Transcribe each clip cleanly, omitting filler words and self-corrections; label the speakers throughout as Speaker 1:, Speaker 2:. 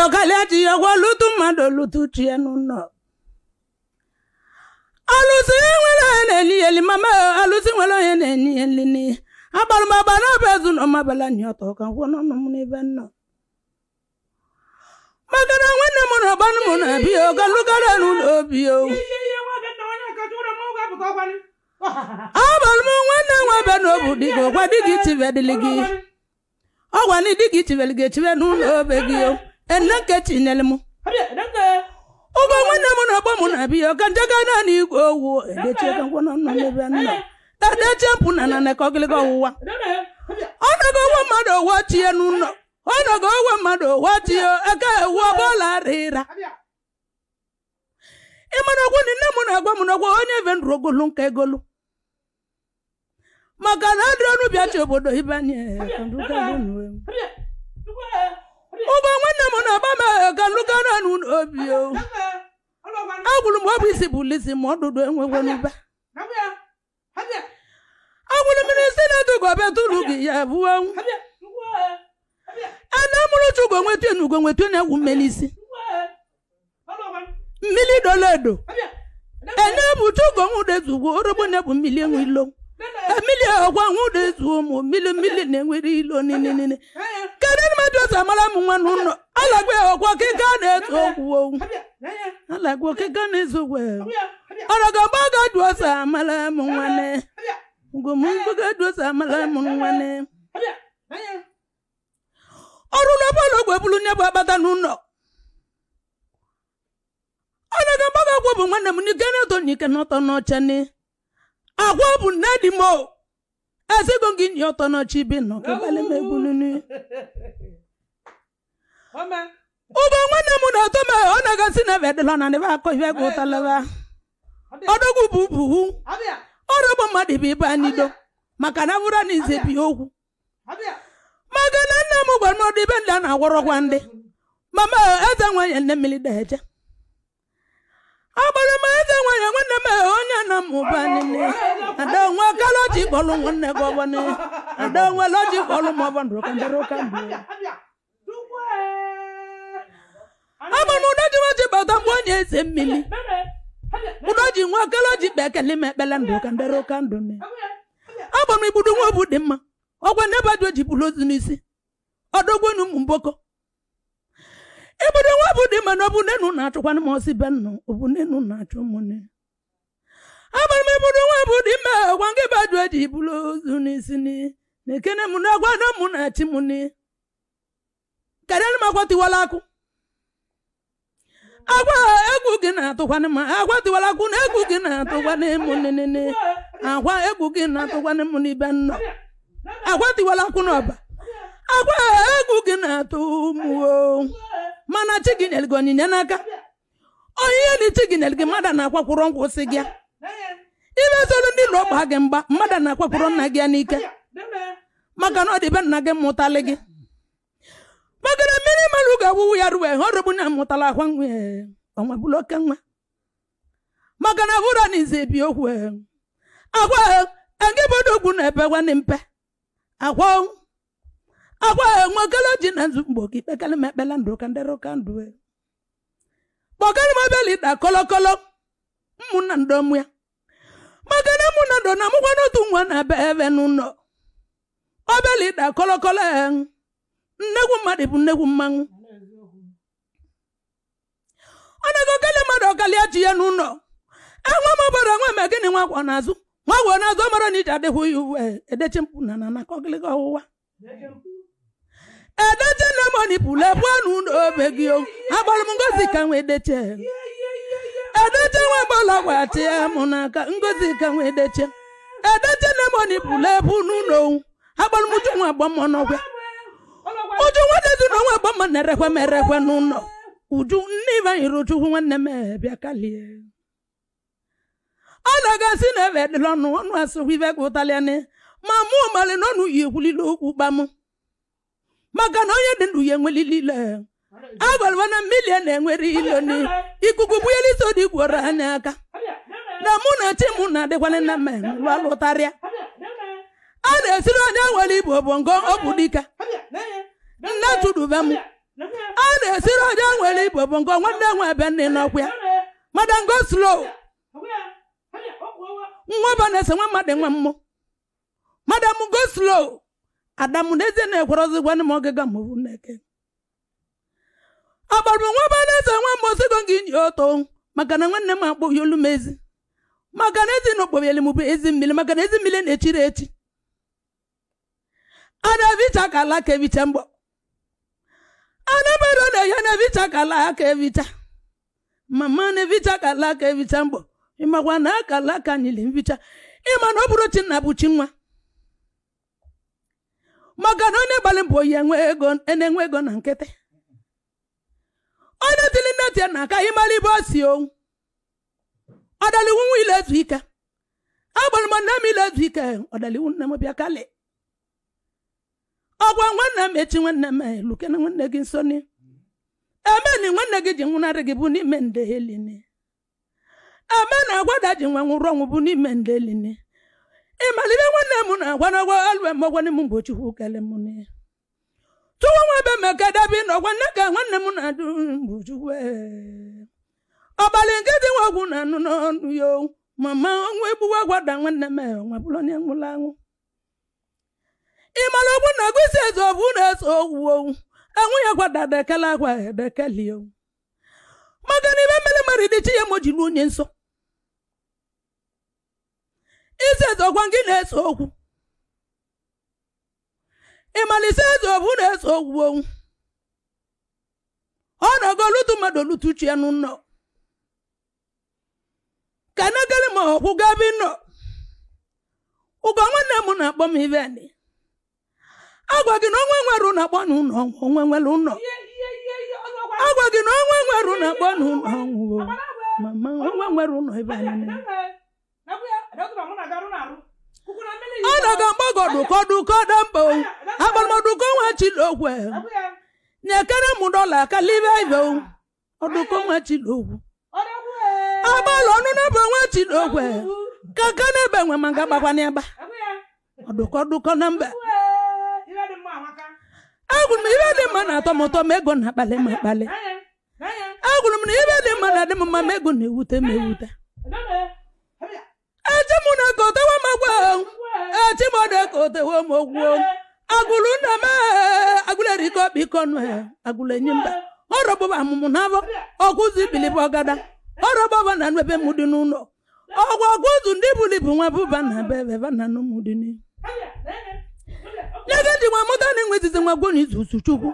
Speaker 1: mado kaleti ya kwa lutu mado lutu chienu no. Alusi wala neni eli mama alusi wala neni eli ni. Abal maba na bezu no mabala nyoto kan wono no muni benno. Magana wenne mona ban mona biyo galugara no biyo. Abal mo wenne wa beno budigo kwa digiti vedeligi. Awani digiti vedeligi chiwe no begio. Enake chinelmu. Ogo wenne mona ba mona biyo kanjaga na ni go edeche kan wono no benno. Edeche puna na ne kogligo wa. Onago wa mado wa chienu no. Onago wa mado wa chio aka wa bola rira. Imana ko ni nemu na gwa mu na ko onye vendro golu nke golu. Magana dronu bia chebodo ibanye kanduka bunu. Oba wanna mo na ba ma kanduka na nu obio. Agulu mo bisi bulisi mo dodo enwe wonu ba. Agulu minisi na to go be tulugi ya buwa. Ana mulu chugo ngwetu na wumelisi. Mili doledo. Ene buchugo ngude zugo orobo na bu mili nwilo. Mili agwa ngude zuo mili ne nwiri ilo ni. Kadani madosa mala munwanu no. Alagwe agwa kika na ezo. Alagwe kika na ezo. Oraga baga dosa mala munwane. Ngumungu ga dosa mala munwane. Orula bolo gwebulu ne babata nuno. Ana baga gwobu nwanne muni gene to ni kenoto no chani. Agwobu nadimo. Asigo ngi nyoto no chibi no kabale mebununi. Mama. Uba nwanne muna to me ona ga sina vedelo na ne ba ko iwe go talaba. Odogu bubu. Abia. Orobo madi bi banido. Makana vura ni zebi ogu. Abia. Magana na mu gwa no di benda na woro kwande. Mama eze nwa ye ne mili deje. Abale ma eze nwa ye nwanne me onye na mu banini. Ada nwa kaloji bolu nwanne go bone. Ada nwa loji bolu mo bandro kandero kambu. Aba no doji waji bata mbonye eze mili. Mudoji nwa kaloji bekele me belando kandero kandone. Aba mi budu nwa budimma. Ogwa neba doji bulozu nisi. Odogwo nu mboko. Ibudu wabudi manobu nenu na chukwa ni mosi benno. Obu nenu na chumune. Abar me budu wabudi me. Wange badwaji bulozu nisi ni. Nekene munagwa no muna chimuni. Kadeli makwati walaku. Agwa egu gina tukwa ni ma. Agwa ti walaku na egu gina tukwa ni muni nini. Agwa egu gina tukwa ni muni benno. Agwa ti walaku noba. Agwa egu gina tumuo. Mana chigin elgoni nyanaka. Oye ni chigin elgi mada na kwa kurongo sigya. Ibe solo ndi lo bagemba mada na kwa kuron na gya nike. Magano di ben na ge mutalegi. Magana mini maluga wu yarwe horobu na mutala kwangwe. Onwa buloka nwa. Magana vura ni zebi okwe. Agwa angebodo gu na ebe wani mpe. Agwa mwakalo jina zumboki bekale mebela ndo kandero kandwe. Bokali mabeli da kolokolo. Muna ndomu ya. Magana muna ndo na mkwano tungwa na beve nuno. Obeli da kolokolo en. Negu madibu negu mangu. Onago kele madokali achiye nuno. Ewa mabara ngwe megini wakwa nazu. Wakwa nazu mara ni jade huyu edeche mpuna na kogligo huwa. Edeche na moni pule pwanu ndo begio. Abal mungozi kanwe edeche. Edeche wabala wati ya munaka ngozi kanwe edeche. Edeche na moni pule pwanu ndo. Abal muju wabama nokwe. Uju wadezu no wabama nerekwe nuno. Uju niva iruju wane mebya kalie. Alaga sine vedelo no wanu asu wive kutaliane. Mamu mali nonu yehulilo kubamu. Magano yendu yenwelile. Agwal wana million enweri iloni. Ikukubuye so di gwara aka. Na muna timuna de kwane na men walo taria. Ade siro nya wali bobongo obudika. Na tudu vemu. ana esiro aja nwere ibo bụ ngo nwanne nwe ebe nne n'ọkwa madam go slow nwa bana se nwa madam nwa mmo madam go slow adam n'eze na-ekworozi gwanụ m ogega mụ neke agbaru nwa bana se nwa mmo sigo ngi nyoto maka na nwanne m akpọ yolu mezi maka na ezi no kpobele mu bụ ezi mmiri maka na ezi mmiri na-echiri echi ana vicha kala ke vicha mbo ana bero na ya na vicha kala ke vicha mama na vicha kala ke vicha mbo imakwa na kala ka nyili vicha ima no buru chi na bu chi nwa maka na ne bale mbo ye nwe ego ene nwe ego na nkete ona tili na tia na ka imali bosi o odali wun ile zuika abal man na mi ile zuika odali wun na mo bia kale ogwa nwanna m echi nwanna m luke na nwanne gị nso ni emeni nwanne gị ji nwunarị gị bụ n'ime nde helini emena agwada ji nwa nwụrụ ọnwụ bụ n'ime nde helini ịmalibe nwanne m na agwa na gwa alwe m gwa m mgbochi hụ kele m ni tuwa nwa be meka dabi na gwa nne ka nwanne m na adu mgbochi hụ ọbali nkịtị nwa ogwu na anụ n'ọnụ yo mama nwa egbuwa gwada nwanne m nwa bụrụ onye nwụrụ anwụ imalobu na gwisi ezo bu na so wo enwu ya gwada de kala gwa de kelio magani be mele mari di chi ye moji nu onye nso ise ezo gwa ngi na so okwu imalise ezo bu na so wo ona go lutu mado lutu chi anu no kana gele mo okwu gabi no ugo nwanne m na akpọ m ibe ni agwa gị na onwe nwere na akpọ n'ụlọ onwe nwere ụlọ agwa gị na onwe nwere na akpọ n'ụlọ mama onwe nwere ụlọ ebe anyị ọ na-aga mgbagodu kodu koda mbo agbalmoduko nwa chilogwe nyekere m dọla ka live ive oduko nwa chilogwe agbalọ ọnụ na bụ nwa chilogwe ka ka na-ebe nwe ma nga gbakwa n'ebe oduko na mbe agwụ m ibe dị mma na atọmụtọ ma ego na akpali ma akpali agwụrụ m na ibe dị mma na dị mma ma ego na-ewute ma ewute echi m na kotewe m agwa echi m na kotewe m ogwuo agwụrụ nna m agwụrụ eriko biko nụ agwụrụ enyi mba ọrọbụba amụmụ na abọ ọgwụzi bilibe ọgada ọrọbụba na ebe m dị n'ụlọ ọgwụ ọgwụzụ ndị bulibu nwa bụba na bebe na nụ dị n'ihu nega ji nwa mụta na enwezizi nwa gwo n'izu chukwu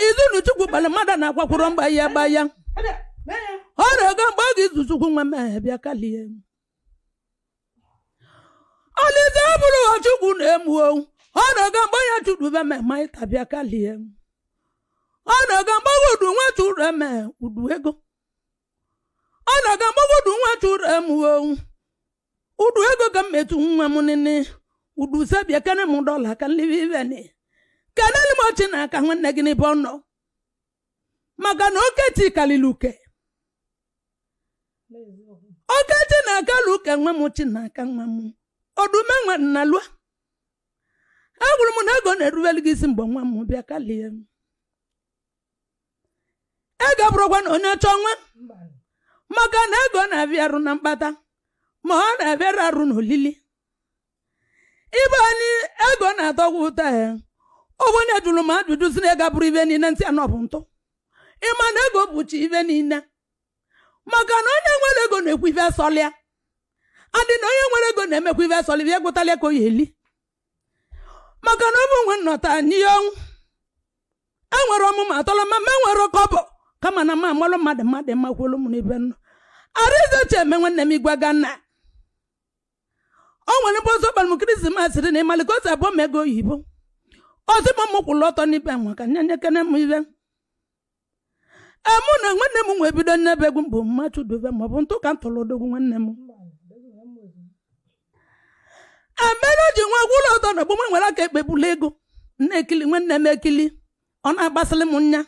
Speaker 1: izu nu chukwu kpali mmadụ na akwakwụrụ mgba ya gba ya ọ na-ega mgbe ọ ga-izu chukwu nwa m bịa kalie ọlịza bụrụ chukwu na-emu ọ na-ega mgbe ya chukwu be ma ịta bịa kalie ọ na-ega mgbe udu nwa chukwu eme udu ego ọ na-ega mgbe udu nwa chukwu emu udu ego ka mmetu nwa m nene udu sabia kana mu dola kan livi vene kana li mo china ka nwanne gị n'ebe ọnọ maka na oketi kaliluke oketi na kaluke nwa mu china ka nwa mu odume nwa na lua agwụrụ m na ego na-erubeli gị isi mgbe nwa m bịa kalie ego bụrụkwa na onye chọ nwa maka na ego na-abịa arụ na mkpata ma ọ na-abịara arụ n'olili ibe anyị ego na-atọgwa ụtọ ya onye jụrụ m ajụjụ si na ego bụrụ ibe niile ntị anọ bụ ntụ ịma na ego bụchi ibe niile maka na onye nwere ego na-ekwu ife sọlịa adị na onye nwere ego na-emekwa ife sọlịa ya gwụtala ka o ya eli maka na ọ bụ nwe nnọta n'ihe ọnwụ enwere ọmụma atọla ma enwere kọbọ kama na ma amalụ mmadụ makwolu m n'ebe nọ arizeche eme nwanne m igwe ga nna o nwere mposo kpalụ m krismas dị na ịmalikosi abụọ m ego oyibo ozi m kwụlụ ọtọ n'ibe nwa ka nye nyekene m ibe mụ na nwanne m nwe bido n'ebe egwu mbụ mmachu dobe ma ọ bụ ntụ ka m tụrụ odogwu nwanne m emere ji nwa gwụlọ ọtọ na ọgbụma nwere aka ekpebula ego na-ekili nwanne m ekili ọ na-agbasịlị m nya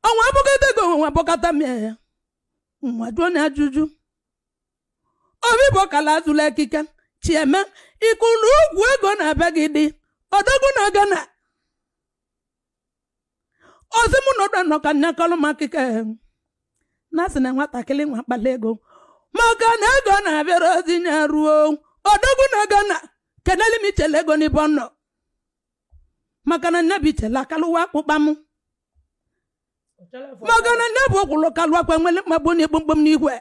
Speaker 1: ọnwa abụkata ego nwe abụkata m ya nwa jụọ na ajụjụ obi bụ kala azụla ekike chieme ikulu ugwu ego na-abịa gị dị odogwu na gana ozimu no do no ka nyakolo makike na sị na nwatakịrị nwa kpala ego maka na ego na-abịara ozi nya ruo odogwu na ego na keneli m ichele ego n'ibo nọ maka na nne bi chele akalụwa akpụkpa m maka na nne bụ okwulu kalụwa kwa nwele mgbagbo na ekpomkpom n'igwe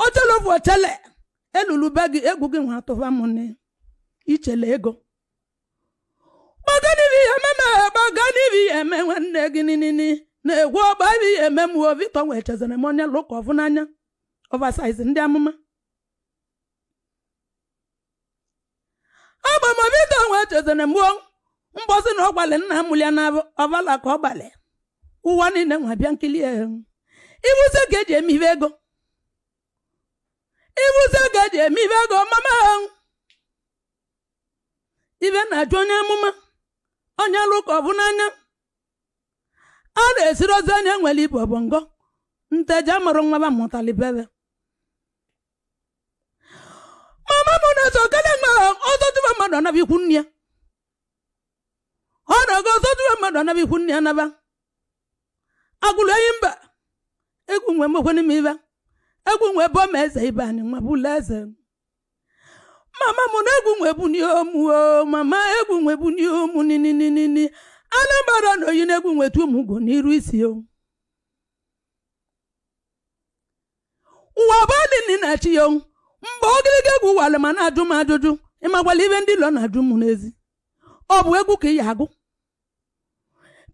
Speaker 1: ochelofu ochele elulu be gị egwu gị nwa atụva m ne ichele ego bagani bi eme nwanne gị nini na-egwu ọgba ibi eme m wo Victor wee chezere m onye lụka ọfụ n'anya oversize ndị amụma agba m Victor wee chezere m mbosi na ọgbalị nna mụlia na ọbala ka ọgbalị ụwa niile nwa bịa nkili ibuze ka eji eme ego mama ibe na-ajụ onye amụma onye lụka ọfụ n'anya a na-esiri ozi onye nwere ibu ọbọngọ nteja mụrụ nwa ba mụtali bebe mama m na-eso kele nwa ọzọtụba mmadụ anabikwu nne ya ọ na-aga ọzọtụba mmadụ anabikwu nne ya naba agụlụ enyi mba egwu nwe mekwe n'ime ibe egwu nwe bụ ma eze ibe anyị nwa bụla eze mama m na egwu nwe bụ n'omu mama egwu nwe bụ n'omu nini Anambra na oyi na-egwu nwetu ụmụgo n'iru isi ụwa bụ dị nni na-achị ya mgbe ogologo egwu wale ma na-ajụ m ajụjụ ịmakwala ibe ndị lọ na-ajụ m n'ezi ọ bụ egwu ka ị ya agụ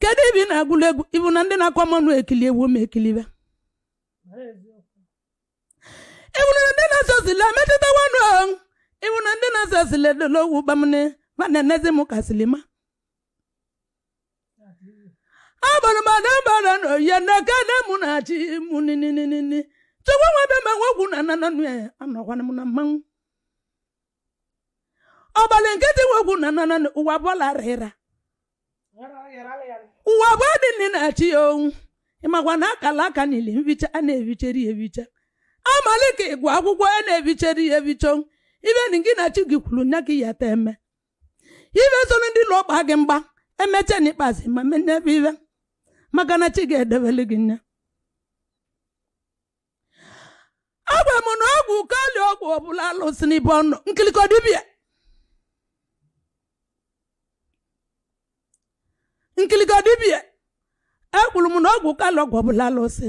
Speaker 1: kedu ibe ị na-agụla egwu ibu na ndị na-akwa mọnụ ekili ewu ma ekilibe ibu na ndị na-asọsile metụtawanụ ibu na ndị na-asọsile dolo owu gbamne ma na-enezi m ka silima abara no ye na kana munachi munini chokwa nwa be manwo na nanu ya anokwana mu na man obale nkete wogu na nanu uwa bola rera uwa badi ni na chi yo imakwana kala aka nile mvicha ana evicheri evicha amalike igwa akwụkwọ ana evicheri evicho ibe ningi na chi gikwulu nyaki ya teme ibe so ndi lo gba gị mgba emeche ni kpazi ma menne bive maka na chi ga-edebele gị nya agwa m na ọgwụ kali ọgwụ ọbụla alụsị n'ibe ọnụ nkiliko dibịa ekwuru m na ọgwụ kali ọgwụ ọbụla alụsị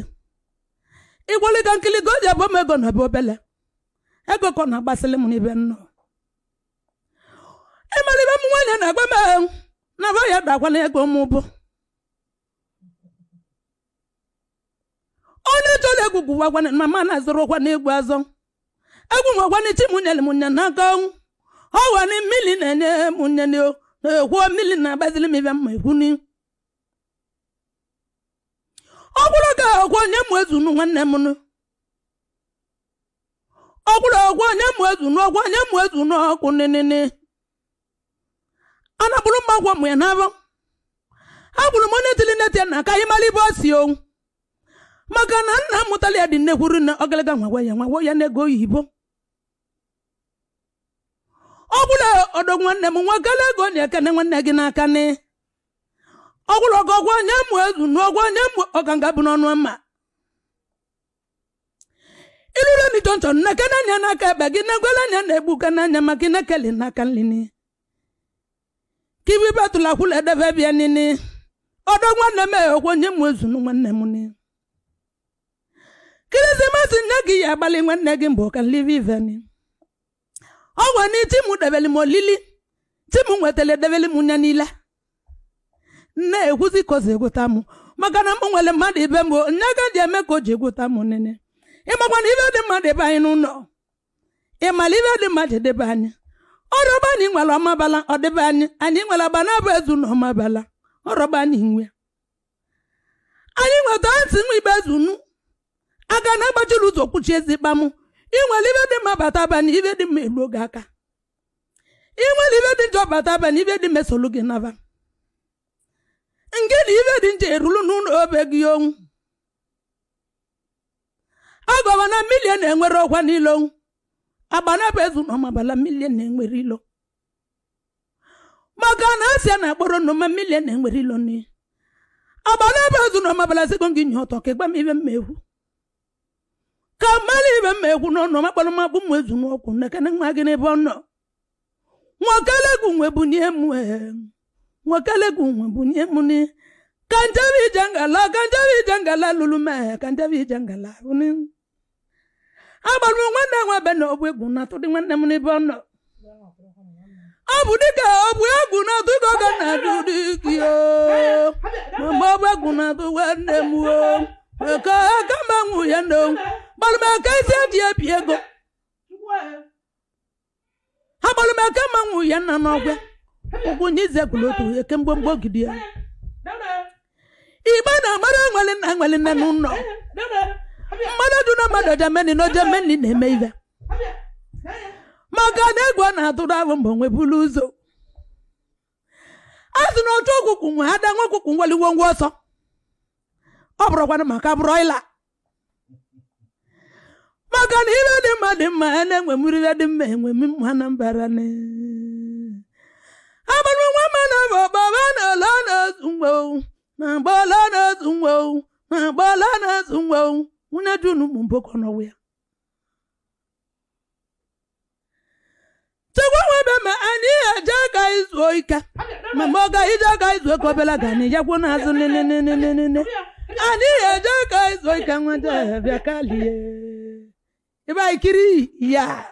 Speaker 1: igwalika nkiliko ji abụ m ego na bụ obele ego kọ na-agbasịlị m n'ibe nnọ ịmalibe m nwanyị na-agba m na ba ya dakwa na ego m bụ onye chọrọ egwu gwụwagwana mama na-azụrụ ụkwa na egwu azọ egwu nwagwana chi mụnyere m nya n'aka ọwa ni mmiri na-enye m nya na-ekwu mmiri na-agbazili m ibe mma ekwu ni ọ bụrụ ka ọgwụ onye m ezunu nwanne m nụ ọ bụrụ ọgwụ onye m ezunu ọgwụ onye m ezunu ọkụ nene ana bụrụ mgbagwọ m ya n'abọ agwụrụ m onye tili neti na aka ịmala ibe o si owu maka na nna mụtali ya dị nnekwuru na ogalaga nwawo ya na-ego oyibo ọ bụla ọdọ nwanne m nwagala ego na ekene nwanne gị n'aka ni ọ bụla ọgọgwọ onye mụ ezu n'ọgwọ onye mụ ọganga bụ n'ọnụ mma ilure mi tonton na kene anya n'aka ebe gị na-egwele anya na-egbu ka n'anya maka ị na-ekele n'aka nlini kibi batụla kwụla edebe bịa nini ọdọ nwanne m ọgwọ onye mụ ezu nwanne m ni Krismas nne gị ya agbalị nwanne gị mbụ ka live even ọ gwa ni ti mu debeli mo lili ti mu nwetele debeli mu nya niile nne ekwuzi kozi egwuta m maka na m nwere mmadụ ibe mbụ nne ga dị eme ka o ji egwuta m nene ịmakwa na ibe dị mmadụ ebe anyị n'ụlọ ịmala ibe dị mmadụ debe anyị ọrọba anyị nwere ọmabala ọ debe anyị nwere agba na abụ ezu na ọmabala ọrọba anyị nwe anyị nweta ntị nwa ibe ezunu aga na agbachiri ụzọ kwuchi ezikpa m inwere ibe dị mma bata abanye ibe dị mma elu oge aka inwere ibe dị njọ bata abanye ibe dị mesolu gị naba nke na ibe dị nje erulu n'ụlọ obe gị onwu agọba na milion enwere ọkwa n'ilo agbana bụ ezu na ọmabala milion na-enwere ilo maka na asịa na akpọrọ nnọma milion na-enwere ilo n'ihe abana bazu no mabala se gongi nyoto ke gba mi be mehu kamali be mehu no no mabalo mabu mwezu no ku na kana ngagene bonno mwakale gumwe bunie mwe mwakale gumwe bunie muni kanjavi jangala lulume kanjavi jangala uni abalu ngwana ngwa be no obwegu na to di ngwana muni bonno abudika obwegu na to go na dudikio mama obwegu na to wande muo ka kama nguyendo balu ma kaisi adie biego abalu ma kama nguyenda no gwe ogunyize kulotu ekembombo gidia ibana mara ngwale na nuno mara duna mara jameni no jameni ne meiva magane gwa na tura mbonwe buluzo azino toku kunwa ada nwoku kunwali wongo oso obro kwa maka broila magane ire de ma ene nwe muri de ma enwe mi mwana mbarane abanu nwa mana baba na la na zungo na bala na zungo una dunu mboko no we tewa be ma ani ajaga izoika mamoga ijaga izoko bela gani yakwo na azu ne ani ajaga izoika nwata bia kalie iba ikiri ya